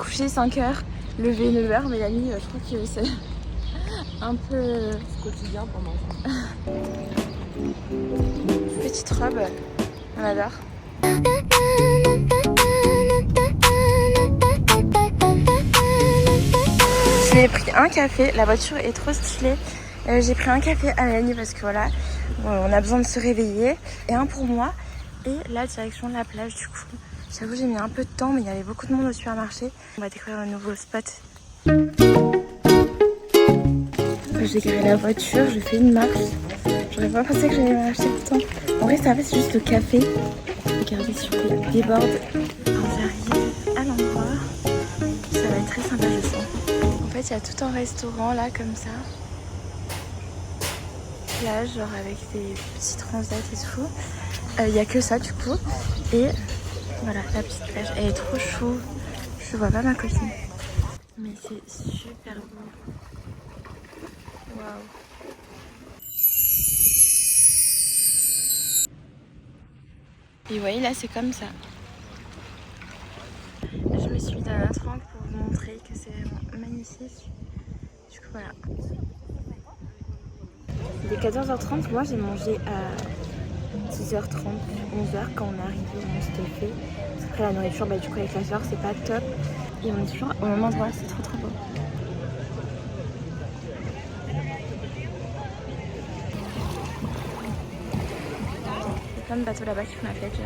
coucher 5h, lever 9h, mais la nuit, je crois que c'est un peu quotidien pour moi. Petite robe, on adore. J'ai pris un café, la voiture est trop stylée. J'ai pris un café à Mélanie parce que voilà, on a besoin de se réveiller. Et un pour moi. Et la direction de la plage du coup. J'avoue j'ai mis un peu de temps mais il y avait beaucoup de monde au supermarché. On va découvrir un nouveau spot. J'ai garé la voiture, j'ai fait une marche. J'aurais pas pensé que j'allais m'acheter autant. En vrai ça va, c'est juste le café. Regardez sur les bords. Quand j'arrive à l'endroit, ça va être très sympa je sens. En fait il y a tout un restaurant là comme ça. Plage genre avec des petits transats et tout. Il y a que ça du coup. Et voilà la petite plage. Elle est trop chou. Je vois pas ma copine. Mais c'est super beau. Waouh. Et vous voyez là c'est comme ça. Je me suis mis dans un trempe pour vous montrer que c'est vraiment magnifique. Du coup voilà. Il est 14h30, moi j'ai mangé à 10h30, 11h quand on est arrivé, on s'était fait. Parce qu'après la nourriture, bah, du coup avec la chaleur c'est pas top. Et on est toujours au même endroit, c'est trop beau. Il y a plein de bateaux là-bas qui font la fête genre.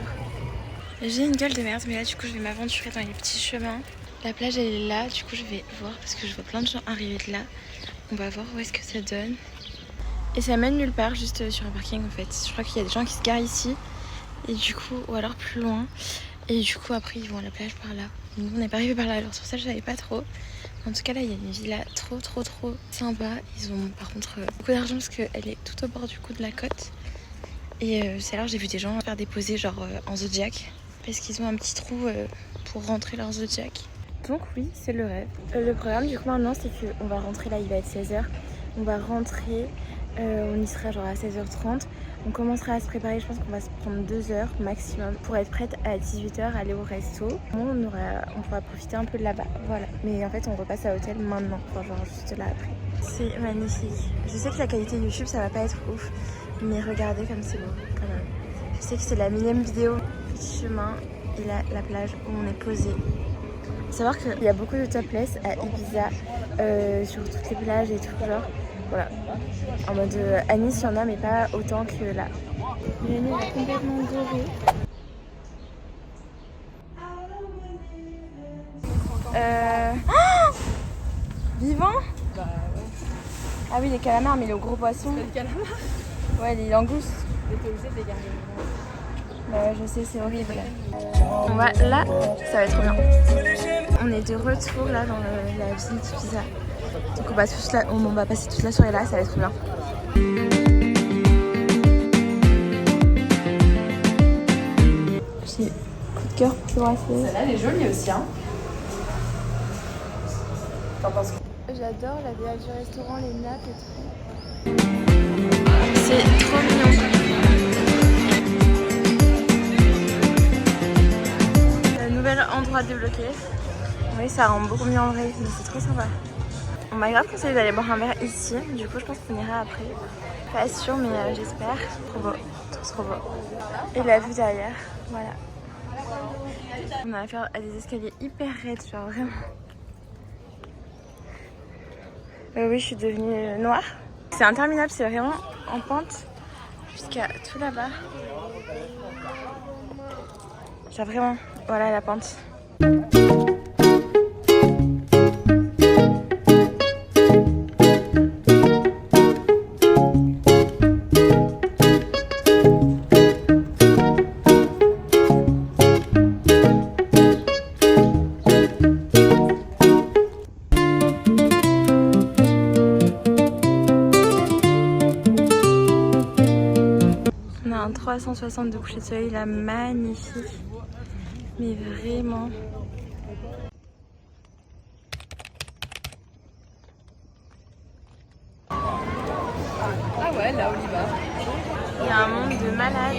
J'ai une gueule de merde mais là du coup je vais m'aventurer dans les petits chemins. La plage elle est là, du coup je vais voir parce que je vois plein de gens arriver de là. On va voir où est-ce que ça donne. Et ça mène nulle part, juste sur un parking en fait. Je crois qu'il y a des gens qui se garent ici. Et du coup, ou alors plus loin. Et du coup après ils vont à la plage par là. Nous on n'est pas arrivé par là, alors sur ça je savais pas trop. En tout cas là il y a une villa trop sympa. Ils ont par contre beaucoup d'argent parce qu'elle est tout au bord du coup de la côte. Et c'est alors j'ai vu des gens faire déposer genre en Zodiac. Parce qu'ils ont un petit trou pour rentrer leur Zodiac. Donc oui, c'est le rêve. Le programme du coup maintenant c'est qu'on va rentrer là, il va être 16h. On va rentrer, on y sera genre à 16h30. On commencera à se préparer, je pense qu'on va se prendre 2 heures maximum pour être prête à 18h, aller au resto. On pourra profiter un peu de là-bas, voilà. Mais en fait on repasse à l'hôtel maintenant, enfin genre juste là après. C'est magnifique. Je sais que la qualité YouTube ça va pas être ouf, mais regardez comme c'est beau quand même. Je sais que c'est la millième vidéo. Petit chemin et là la plage où on est posé. Faut savoir qu'il y a beaucoup de topless à Ibiza, sur toutes les plages et tout genre. Voilà. En mode à Nice il y en a mais pas autant que là. Mélanie est complètement dorée. Oh vivant. Bah ouais. Ah oui les calamars mais les gros poissons. Les calamars. Ouais les langoustes. T'es obligé de les garder. Bah je sais c'est horrible. On va là, ça va être trop bien. On est de retour là dans la ville d'Ibiza. Donc on va passer toute la soirée là, ça va être trop bien. J'ai coup de cœur pour Curaçao. Celle-là elle est jolie aussi hein. T'en penses quoi? J'adore la DA du restaurant, les nappes et tout. C'est trop mignon. Nouvel endroit débloqué. Oui, ça rend beaucoup mieux en vrai, mais c'est trop sympa. On m'a grave conseillé d'aller boire un verre ici, du coup je pense qu'on ira après. Pas sûr, mais j'espère. Trop beau, trop beau. Et la vue derrière, voilà. On a affaire à des escaliers hyper raides, genre vraiment. Oui, je suis devenue noire. C'est interminable, c'est vraiment en pente jusqu'à tout là-bas. Genre vraiment, voilà la pente. On a un 360 de coucher de soleil là, magnifique. Mais vraiment. Ah ouais, là Oliva. Il y a un monde de malades.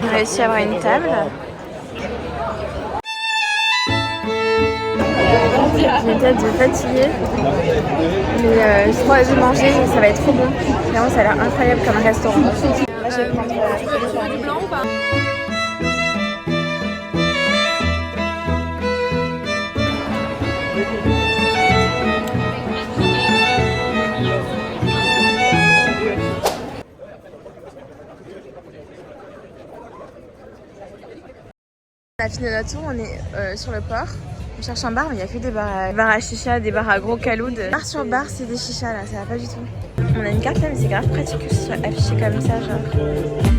On a réussi à avoir une table. J'ai une tête de fatiguée. Mais j'ai trop hâte de manger et ça va être trop bon. Vraiment, ça a l'air incroyable comme restaurant. Là, je vais prendre du blanc ou pas? On a fini notre tour, on est sur le port. On cherche un bar, mais il n'y a que des bars à chicha, des bars à gros calouds. Bar sur bar, c'est des chichas là, ça va pas du tout. On a une carte là, mais c'est grave pratique que ce soit affiché comme ça, genre.